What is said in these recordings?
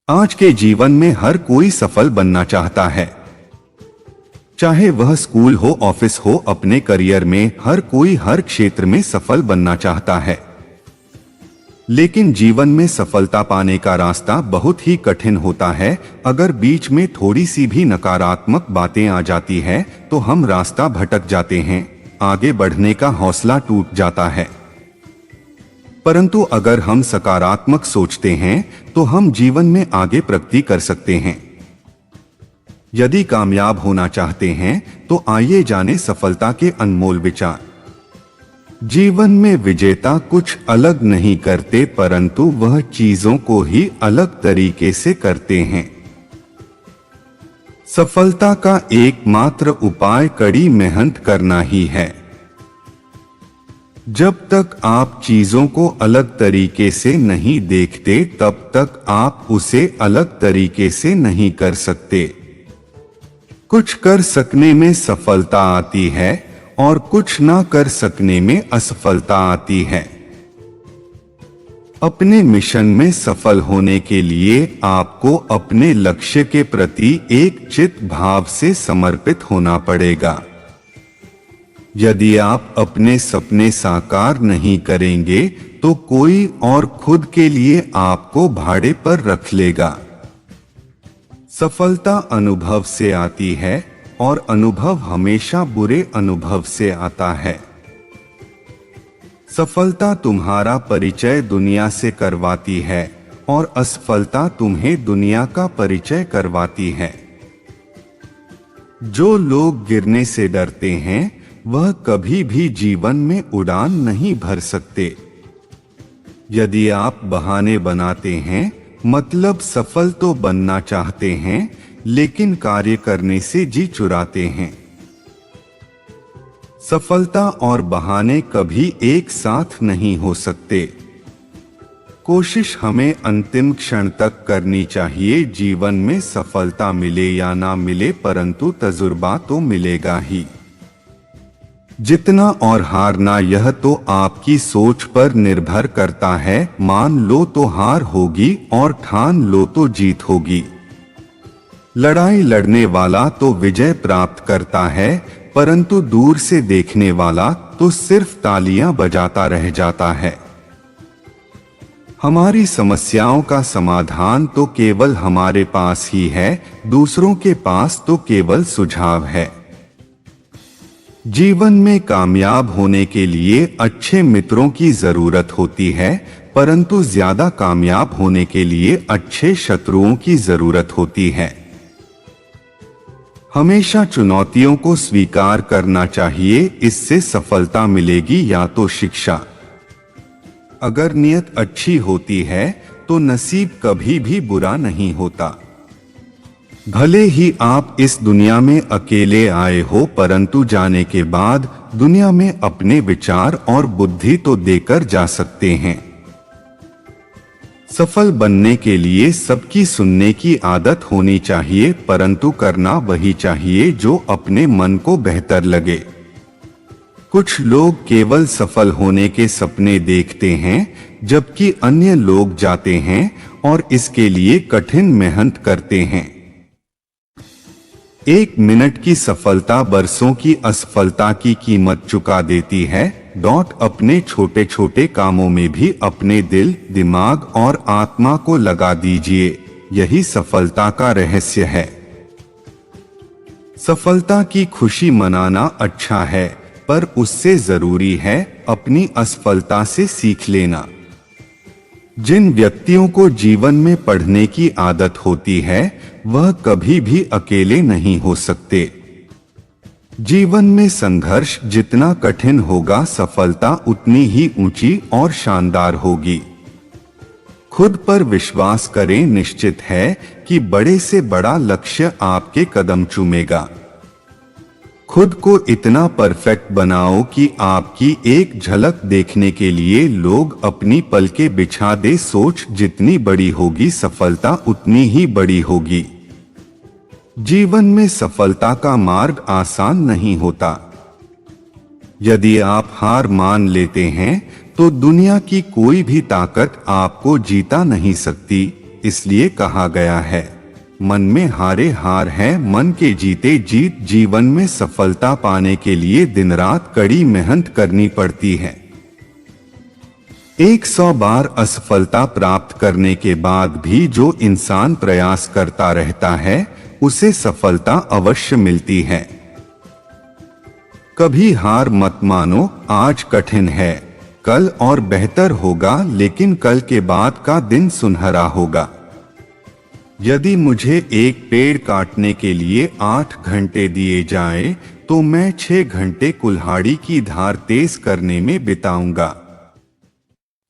आज के जीवन में हर कोई सफल बनना चाहता है, चाहे वह स्कूल हो, ऑफिस हो, अपने करियर में हर कोई हर क्षेत्र में सफल बनना चाहता है। लेकिन जीवन में सफलता पाने का रास्ता बहुत ही कठिन होता है। अगर बीच में थोड़ी सी भी नकारात्मक बातें आ जाती है तो हम रास्ता भटक जाते हैं, आगे बढ़ने का हौसला टूट जाता है। परंतु अगर हम सकारात्मक सोचते हैं तो हम जीवन में आगे प्रगति कर सकते हैं। यदि कामयाब होना चाहते हैं तो आइए जाने सफलता के अनमोल विचार। जीवन में विजेता कुछ अलग नहीं करते, परंतु वह चीजों को ही अलग तरीके से करते हैं। सफलता का एकमात्र उपाय कड़ी मेहनत करना ही है। जब तक आप चीजों को अलग तरीके से नहीं देखते तब तक आप उसे अलग तरीके से नहीं कर सकते। कुछ कर सकने में सफलता आती है और कुछ ना कर सकने में असफलता आती है। अपने मिशन में सफल होने के लिए आपको अपने लक्ष्य के प्रति एक चित्त भाव से समर्पित होना पड़ेगा। यदि आप अपने सपने साकार नहीं करेंगे तो कोई और खुद के लिए आपको भाड़े पर रख लेगा। सफलता अनुभव से आती है और अनुभव हमेशा बुरे अनुभव से आता है। सफलता तुम्हारा परिचय दुनिया से करवाती है और असफलता तुम्हें दुनिया का परिचय करवाती है। जो लोग गिरने से डरते हैं वह कभी भी जीवन में उड़ान नहीं भर सकते। यदि आप बहाने बनाते हैं, मतलब सफल तो बनना चाहते हैं लेकिन कार्य करने से जी चुराते हैं। सफलता और बहाने कभी एक साथ नहीं हो सकते। कोशिश हमें अंतिम क्षण तक करनी चाहिए। जीवन में सफलता मिले या ना मिले, परंतु तजुर्बा तो मिलेगा ही। जितना और हारना यह तो आपकी सोच पर निर्भर करता है। मान लो तो हार होगी और ठान लो तो जीत होगी। लड़ाई लड़ने वाला तो विजय प्राप्त करता है, परंतु दूर से देखने वाला तो सिर्फ तालियां बजाता रह जाता है। हमारी समस्याओं का समाधान तो केवल हमारे पास ही है, दूसरों के पास तो केवल सुझाव है। जीवन में कामयाब होने के लिए अच्छे मित्रों की जरूरत होती है, परंतु ज्यादा कामयाब होने के लिए अच्छे शत्रुओं की जरूरत होती है। हमेशा चुनौतियों को स्वीकार करना चाहिए, इससे सफलता मिलेगी या तो शिक्षा। अगर नियत अच्छी होती है तो नसीब कभी भी बुरा नहीं होता। भले ही आप इस दुनिया में अकेले आए हो, परंतु जाने के बाद दुनिया में अपने विचार और बुद्धि तो देकर जा सकते हैं। सफल बनने के लिए सबकी सुनने की आदत होनी चाहिए, परंतु करना वही चाहिए जो अपने मन को बेहतर लगे। कुछ लोग केवल सफल होने के सपने देखते हैं, जबकि अन्य लोग जाते हैं और इसके लिए कठिन मेहनत करते हैं। 1 मिनट की सफलता बरसों की असफलता की कीमत चुका देती है। अपने छोटे छोटे कामों में भी अपने दिल, दिमाग और आत्मा को लगा दीजिए, यही सफलता का रहस्य है। सफलता की खुशी मनाना अच्छा है, पर उससे जरूरी है अपनी असफलता से सीख लेना। जिन व्यक्तियों को जीवन में पढ़ने की आदत होती है वह कभी भी अकेले नहीं हो सकते। जीवन में संघर्ष जितना कठिन होगा, सफलता उतनी ही ऊंची और शानदार होगी। खुद पर विश्वास करें, निश्चित है कि बड़े से बड़ा लक्ष्य आपके कदम चूमेगा। खुद को इतना परफेक्ट बनाओ कि आपकी एक झलक देखने के लिए लोग अपनी पलकें बिछा दे। सोच जितनी बड़ी होगी, सफलता उतनी ही बड़ी होगी। जीवन में सफलता का मार्ग आसान नहीं होता। यदि आप हार मान लेते हैं तो दुनिया की कोई भी ताकत आपको जीता नहीं सकती। इसलिए कहा गया है, मन में हारे हार है, मन के जीते जीत। जीवन में सफलता पाने के लिए दिन रात कड़ी मेहनत करनी पड़ती है। 100 बार असफलता प्राप्त करने के बाद भी जो इंसान प्रयास करता रहता है उसे सफलता अवश्य मिलती है। कभी हार मत मानो, आज कठिन है, कल और बेहतर होगा, लेकिन कल के बाद का दिन सुनहरा होगा। यदि मुझे एक पेड़ काटने के लिए 8 घंटे दिए जाएं, तो मैं 6 घंटे कुल्हाड़ी की धार तेज करने में बिताऊंगा।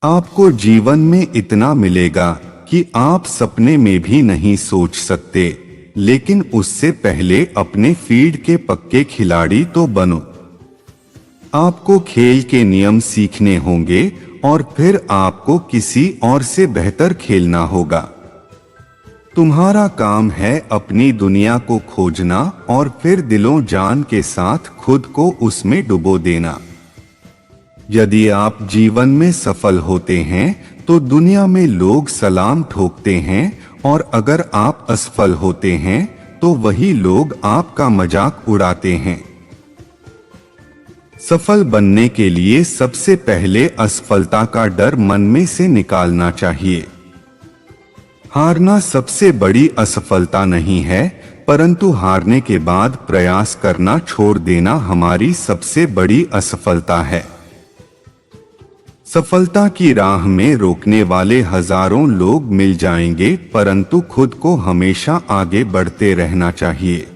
आपको जीवन में इतना मिलेगा कि आप सपने में भी नहीं सोच सकते, लेकिन उससे पहले अपने फील्ड के पक्के खिलाड़ी तो बनो। आपको खेल के नियम सीखने होंगे और फिर आपको किसी और से बेहतर खेलना होगा। तुम्हारा काम है अपनी दुनिया को खोजना और फिर दिलों जान के साथ खुद को उसमें डुबो देना। यदि आप जीवन में सफल होते हैं तो दुनिया में लोग सलाम ठोकते हैं, और अगर आप असफल होते हैं तो वही लोग आपका मजाक उड़ाते हैं। सफल बनने के लिए सबसे पहले असफलता का डर मन में से निकालना चाहिए। हारना सबसे बड़ी असफलता नहीं है, परंतु हारने के बाद प्रयास करना छोड़ देना हमारी सबसे बड़ी असफलता है। सफलता की राह में रोकने वाले हजारों लोग मिल जाएंगे, परंतु खुद को हमेशा आगे बढ़ते रहना चाहिए।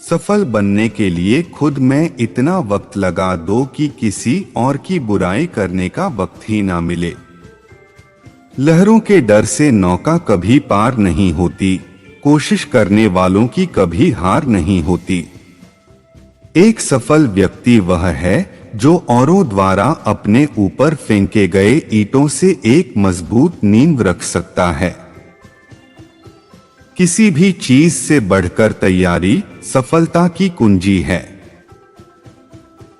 सफल बनने के लिए खुद में इतना वक्त लगा दो कि किसी और की बुराई करने का वक्त ही ना मिले। लहरों के डर से नौका कभी पार नहीं होती, कोशिश करने वालों की कभी हार नहीं होती। एक सफल व्यक्ति वह है जो औरों द्वारा अपने ऊपर फेंके गए ईंटों से एक मजबूत नींव रख सकता है। किसी भी चीज से बढ़कर तैयारी सफलता की कुंजी है।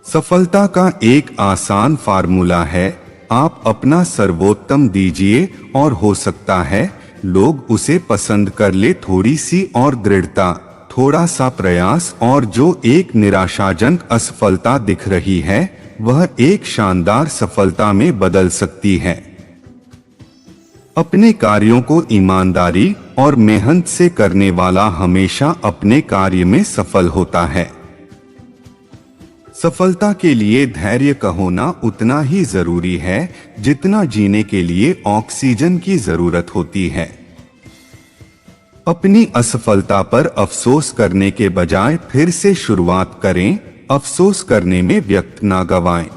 सफलता का एक आसान फार्मूला है, आप अपना सर्वोत्तम दीजिए और हो सकता है लोग उसे पसंद कर ले। थोड़ी सी और दृढ़ता, थोड़ा सा प्रयास, और जो एक निराशाजनक असफलता दिख रही है वह एक शानदार सफलता में बदल सकती है। अपने कार्यों को ईमानदारी और मेहनत से करने वाला हमेशा अपने कार्य में सफल होता है। सफलता के लिए धैर्य का होना उतना ही जरूरी है जितना जीने के लिए ऑक्सीजन की जरूरत होती है। अपनी असफलता पर अफसोस करने के बजाय फिर से शुरुआत करें, अफसोस करने में व्यक्त ना गवाएं।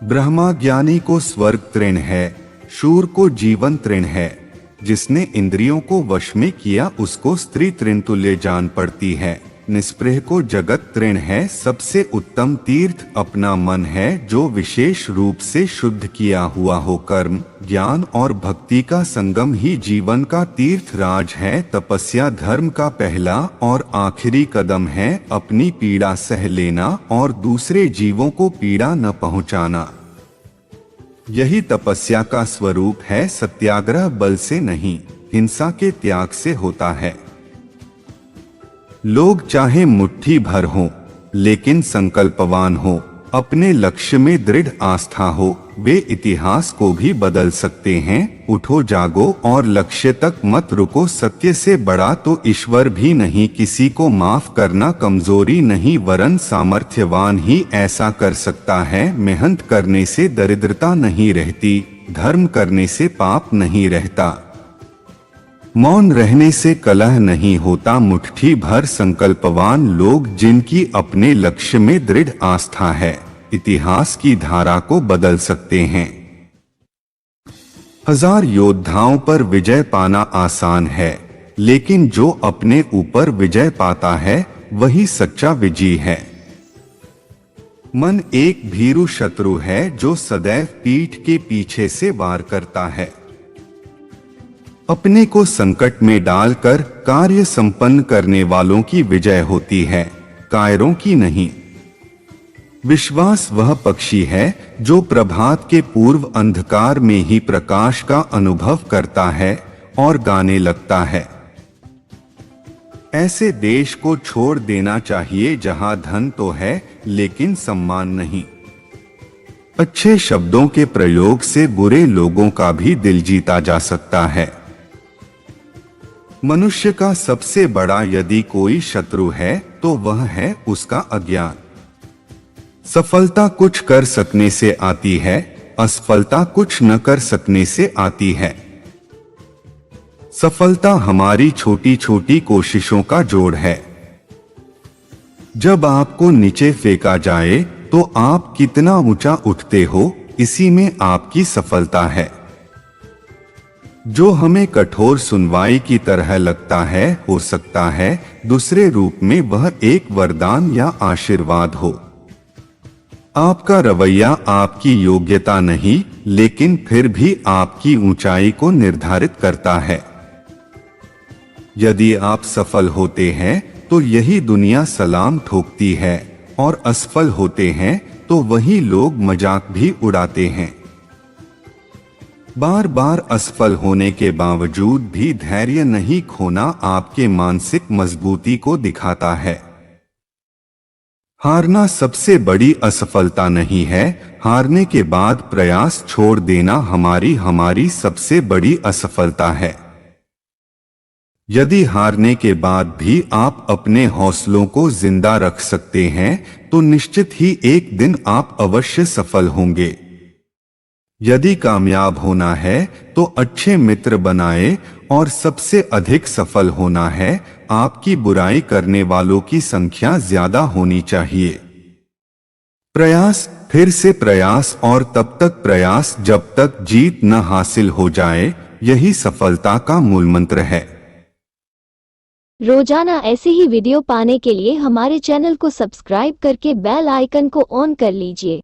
ब्रह्मा ज्ञानी को स्वर्ग तृण है, शूर को जीवन तृण है। जिसने इंद्रियों को वश में किया उसको स्त्री तृण तुल्य जान पड़ती है। निस्पृह को जगत तृण है। सबसे उत्तम तीर्थ अपना मन है, जो विशेष रूप से शुद्ध किया हुआ हो। कर्म, ज्ञान और भक्ति का संगम ही जीवन का तीर्थ राज है। तपस्या धर्म का पहला और आखिरी कदम है। अपनी पीड़ा सह लेना और दूसरे जीवों को पीड़ा न पहुंचाना, यही तपस्या का स्वरूप है। सत्याग्रह बल से नहीं, हिंसा के त्याग से होता है। लोग चाहे मुट्ठी भर हो, लेकिन संकल्पवान हो, अपने लक्ष्य में दृढ़ आस्था हो, वे इतिहास को भी बदल सकते हैं। उठो जागो और लक्ष्य तक मत रुको। सत्य से बड़ा तो ईश्वर भी नहीं। किसी को माफ करना कमजोरी नहीं, वरन सामर्थ्यवान ही ऐसा कर सकता है। मेहनत करने से दरिद्रता नहीं रहती, धर्म करने से पाप नहीं रहता। मौन रहने से कलह नहीं होता। मुट्ठी भर संकल्पवान लोग, जिनकी अपने लक्ष्य में दृढ़ आस्था है, इतिहास की धारा को बदल सकते हैं। 1000 योद्धाओं पर विजय पाना आसान है, लेकिन जो अपने ऊपर विजय पाता है वही सच्चा विजयी है। मन एक भीरू शत्रु है जो सदैव पीठ के पीछे से वार करता है। अपने को संकट में डालकर कार्य संपन्न करने वालों की विजय होती है, कायरों की नहीं। विश्वास वह पक्षी है जो प्रभात के पूर्व अंधकार में ही प्रकाश का अनुभव करता है और गाने लगता है। ऐसे देश को छोड़ देना चाहिए जहां धन तो है लेकिन सम्मान नहीं। अच्छे शब्दों के प्रयोग से बुरे लोगों का भी दिल जीता जा सकता है। मनुष्य का सबसे बड़ा यदि कोई शत्रु है तो वह है उसका अज्ञान। सफलता कुछ कर सकने से आती है, असफलता कुछ न कर सकने से आती है। सफलता हमारी छोटी छोटी कोशिशों का जोड़ है। जब आपको नीचे फेंका जाए तो आप कितना ऊंचा उठते हो, इसी में आपकी सफलता है। जो हमें कठोर सुनवाई की तरह लगता है, हो सकता है दूसरे रूप में वह एक वरदान या आशीर्वाद हो। आपका रवैया आपकी योग्यता नहीं, लेकिन फिर भी आपकी ऊंचाई को निर्धारित करता है। यदि आप सफल होते हैं तो यही दुनिया सलाम ठोकती है, और असफल होते हैं तो वही लोग मजाक भी उड़ाते हैं। बार बार असफल होने के बावजूद भी धैर्य नहीं खोना आपके मानसिक मजबूती को दिखाता है। हारना सबसे बड़ी असफलता नहीं है, हारने के बाद प्रयास छोड़ देना हमारी सबसे बड़ी असफलता है। यदि हारने के बाद भी आप अपने हौसलों को जिंदा रख सकते हैं तो निश्चित ही एक दिन आप अवश्य सफल होंगे। यदि कामयाब होना है तो अच्छे मित्र बनाए, और सबसे अधिक सफल होना है आपकी बुराई करने वालों की संख्या ज्यादा होनी चाहिए। प्रयास, फिर से प्रयास, और तब तक प्रयास जब तक जीत न हासिल हो जाए, यही सफलता का मूल मंत्र है। रोजाना ऐसे ही वीडियो पाने के लिए हमारे चैनल को सब्सक्राइब करके बेल आइकन को ऑन कर लीजिए।